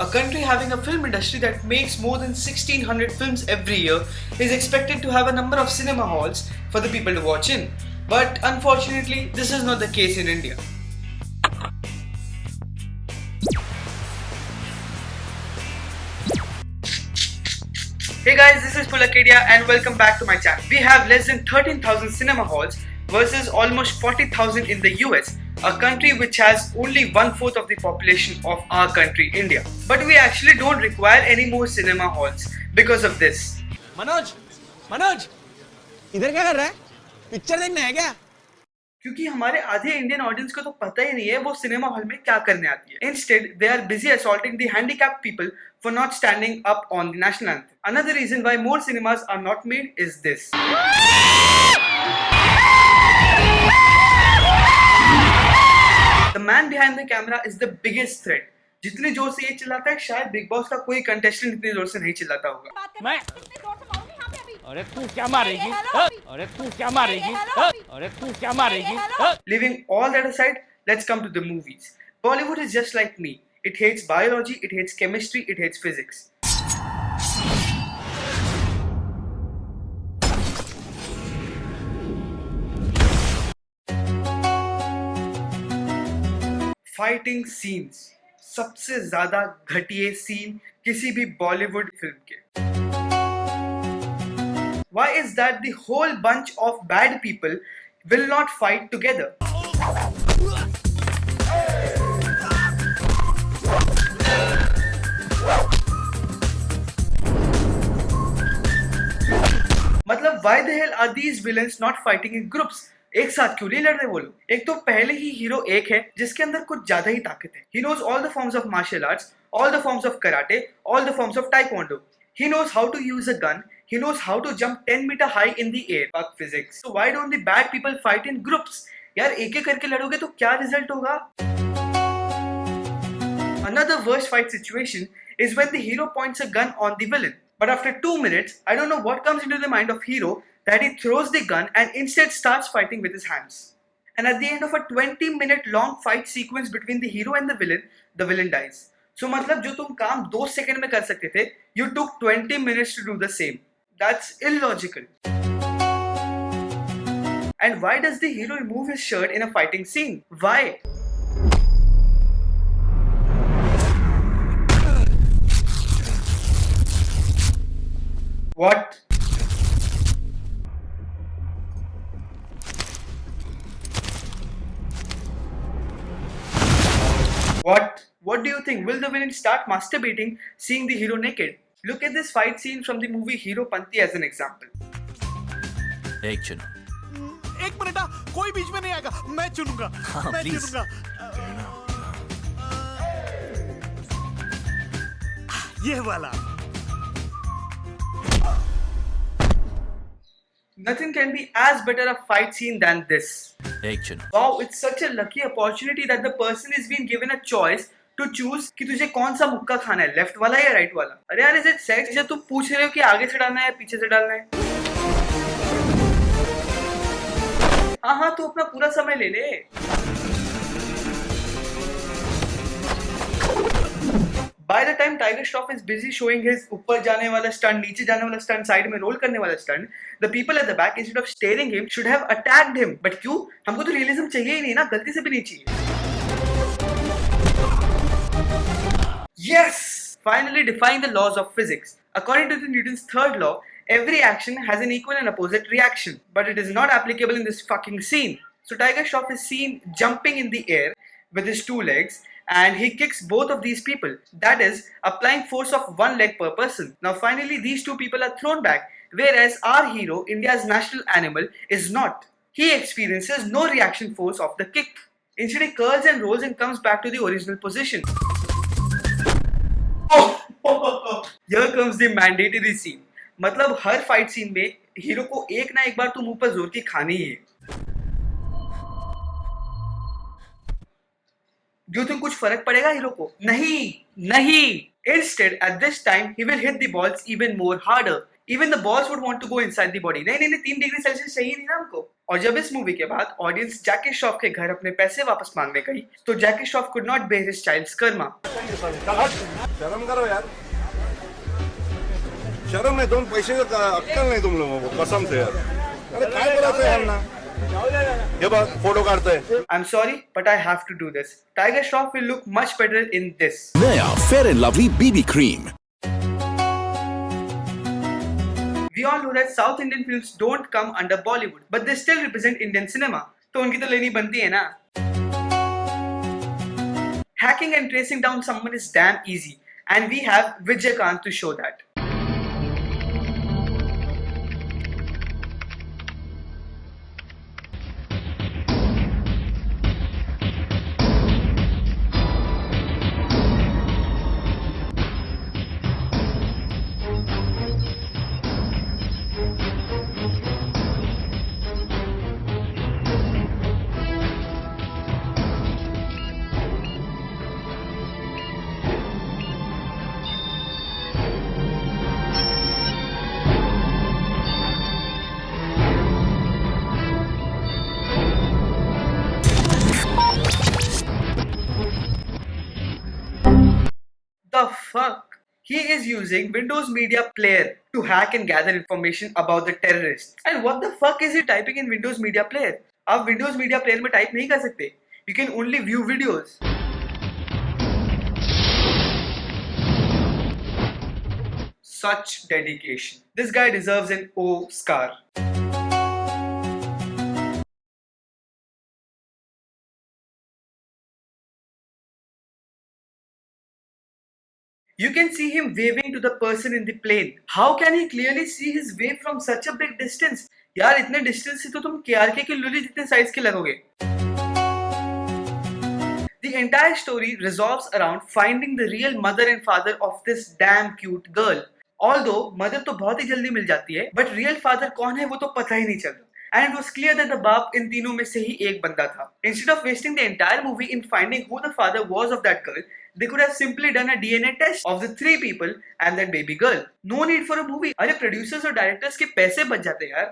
A country having a film industry that makes more than 1600 films every year is expected to have a number of cinema halls for the people to watch in. But unfortunately, this is not the case in India. Hey guys, this is Pulakedia and welcome back to my channel. We have less than 13,000 cinema halls versus almost 40,000 in the US, a country which has only 1/4 of the population of our country, India. But we actually don't require any more cinema halls because of this. Manoj इधर क्या कर रहा है? Picture देखना है क्या? क्योंकि हमारे आधे इंडियन ऑडियंस को तो पता ही नहीं है वो सिनेमा हॉल में क्या करने आती है. Instead, they are busy assaulting the handicapped people for not standing up on the national anthem. Another reason why more cinemas are not made is this. The man behind the camera is the biggest threat. जितने जोर से ये चिल्लाता है शायद big boss का कोई contestant इतने जोर से नहीं चिल्लाता होगा. मैं अरे तू क्या मारेगी? अरे तू क्या मारेगी? अरे तू क्या मारेगी? Leaving all that aside, let's come to the movies. Bollywood is just like me. It hates biology, it hates chemistry, it hates physics. Fighting scenes. सबसे ज्यादा घटिया सीन किसी भी बॉलीवुड फिल्म के. Why is that the whole bunch of bad people will not fight together? मतलब why the hell are these villains not fighting in groups? एक साथ क्यों नहीं लड़ रहे वो लोग? एक तो पहले ही हीरो एक है जिसके अंदर कुछ ज्यादा ही ताकत है. He knows all the forms of martial arts, all the forms of karate, all the forms of taekwondo. He knows how to use a gun. He knows how to jump 10 meter high in the air. Fuck physics. So why don't the bad people fight in groups? यार एक एक करके लड़ोगे तो क्या result होगा? Another worst fight situation is when the hero points a gun on the villain. But after 2 minutes, I don't know what comes into the mind of hero that he throws the gun and instead starts fighting with his hands. And at the end of a 20-minute long fight sequence between the hero and the villain dies. So मतलब जो तुम काम 2 second में कर सकते थे, you took 20 minutes to do the same. That's illogical. And why does the hero remove his shirt in a fighting scene? Why? What? What do you think? Will the villain start masturbating seeing the hero naked? Look at this fight scene from the movie Hero Panti as an example. एक चुनो. एक minute कोई बीच में नहीं आएगा. मैं चुनूंगा. मैं please. चुनूंगा. ये वाला. Nothing can be as better a fight scene than this. एक चुनो. Wow, it's such a lucky opportunity that the person is being given a choice to choose कि तुझे कौन सा मुक्का खाना है, लेफ्ट वाला या राइट वाला. अरे यार, is it sex? जब तुम पूछ रहे हो कि आगे से डालना है या पीछे से डालना है. हाँ तो अपना पूरा समय ले ले. By the time Tiger Shroff is busy showing his ऊपर जाने वाला stunt, नीचे जाने वाला stunt, साइड में रोल करने वाला stunt, the people at the back instead of staring him should have attacked him. But क्यों? हमको तो realism चाहिए ही नहीं ना, गलती से भी नहीं चाहिए. Yes! Finally define the laws of physics. According to Newton's third law, every action has an equal and opposite reaction. But it is not applicable in this fucking scene. So Tiger Shroff is seen jumping in the air with his 2 legs and he kicks both of these people. That is, applying force of 1 leg per person. Now finally these 2 people are thrown back, whereas our hero, India's national animal, is not. He experiences no reaction force of the kick. Instead he curls and rolls and comes back to the original position. Here comes the mandatory scene. मतलब हर fight scene में hero को एक ना एक बार तो मुंह पर जोर की खानी ही है. Do you think कुछ फर्क पड़ेगा हीरो को? नहीं. Instead, at this time, he will hit the balls even more harder. Even the balls would want to go inside the body. नहीं 3 डिग्री सेल्सियस चाहिए नहीं ना हमको. और जब इस मूवी के बाद ऑडियंस जैकी श्रॉफ के घर अपने पैसे वापस मांगने गई, तो जैकी Shroff could not bear his child's karma. शर्म करो यार, शर्म नहीं, दोन पैसे का अक्कल नहीं तुम लोगों को, कसम से यार. अरे काय करायचं यांना, हे बघ फोटो काढतोय. I'm sorry, but I have to do this. Tiger Shroff will look much better in this. नया fair and lovely BB cream. We all know that South Indian films don't come under Bollywood, but they still represent Indian cinema. तो उनकी तो लेनी बनती है ना. Hacking and tracing down someone is damn easy, and we have Vijay Kant to show that. The fuck? He is using Windows Media Player to hack and gather information about the terrorists. And what the fuck is he typing in Windows Media Player? आप Windows Media Player में type नहीं कर सकते. You can only view videos. Such dedication. This guy deserves an Oscar. You can see him waving to the person in the plane. How can he clearly see his wave from such a big distance? यार इतने distance से तो तुम KRK की लुली जितने size के लगोगे. The entire story revolves around finding the real mother and father of this damn cute girl. Although mother तो बहुत ही जल्दी मिल जाती है, but real father कौन है वो तो पता ही नहीं चलता. And it was clear that the बाप इन तीनों में से ही एक बंदा था. Instead of wasting the entire movie in finding who the father was of that girl, they could have simply done a DNA test of the 3 people and that baby girl. No need for a movie. अरे producers और directors के पैसे बच जाते यार.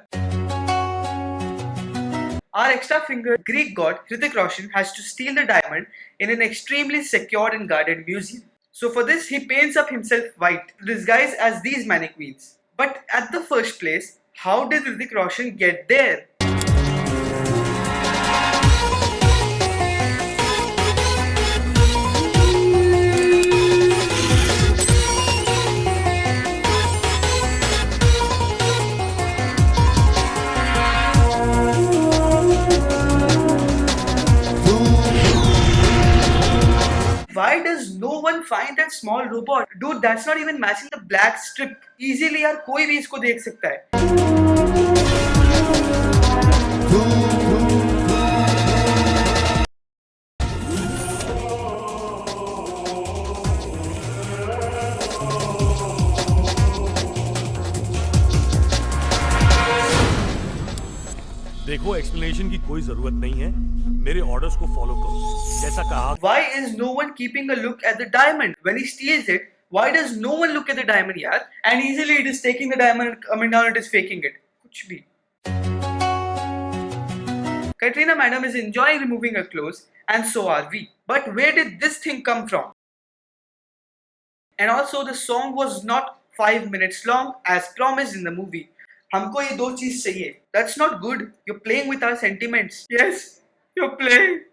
Our extra finger Greek god Hrithik Roshan has to steal the diamond in an extremely secured and guarded museum. So for this he paints up himself white to disguise as these mannequins. But at the first place, how did Hrithik Roshan get there? Why does no one find that small robot? Dude, that's not even matching the black strip. Easily यार कोई भी इसको देख सकता है. देखो, explanation की कोई जरूरत नहीं है, मेरे ऑर्डर्स को फॉलो करो जैसा कहा. Why is no one keeping a look at the diamond? When he steals it, why does no one look at the diamond यार? And easily it is taking the diamond and coming down, it is faking it. कुछ भी. Katrina madam is enjoying removing her clothes and so are we. But where did this thing come from? And also the song was not 5 minutes long as promised in the movie. हमको ये 2 चीज चाहिए. That's not good. You're playing with our sentiments. Yes, you're playing.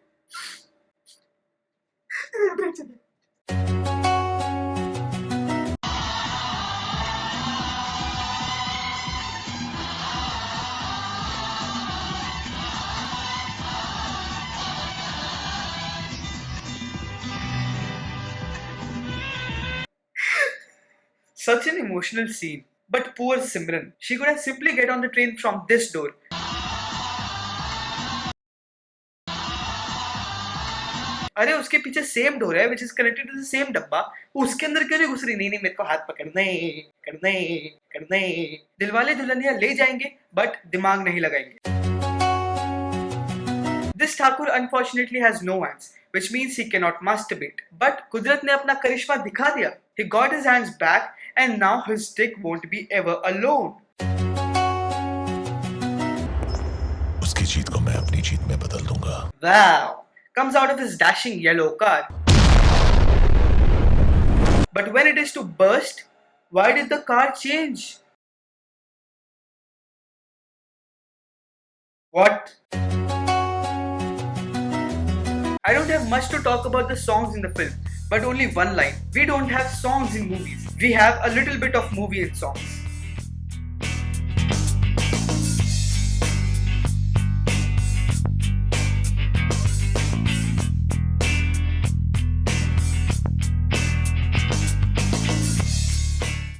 Such an emotional scene. But poor Simran, she could have simply get on the train from this door. अरे उसके पीछे same door है which is connected to the same डब्बा. उसके अंदर क्यों नहीं घुस रही? नहीं मेरे को हाथ पकड़ने. दिलवाले दुल्हनिया ले जाएंगे but दिमाग नहीं लगाएंगे. This Thakur unfortunately has no hands, which means he cannot masturbate. But कुदरत ने अपना करिश्मा दिखा दिया. He got his hands back and now his dick won't be ever alone. उसकी जीत को मैं अपनी जीत में बदल दूंगा. Wow, comes out of his dashing yellow car. But when it is to burst, why did the car change? What? I don't have much to talk about the songs in the film, but only one line. We don't have songs in movies. We have a little bit of movie in songs.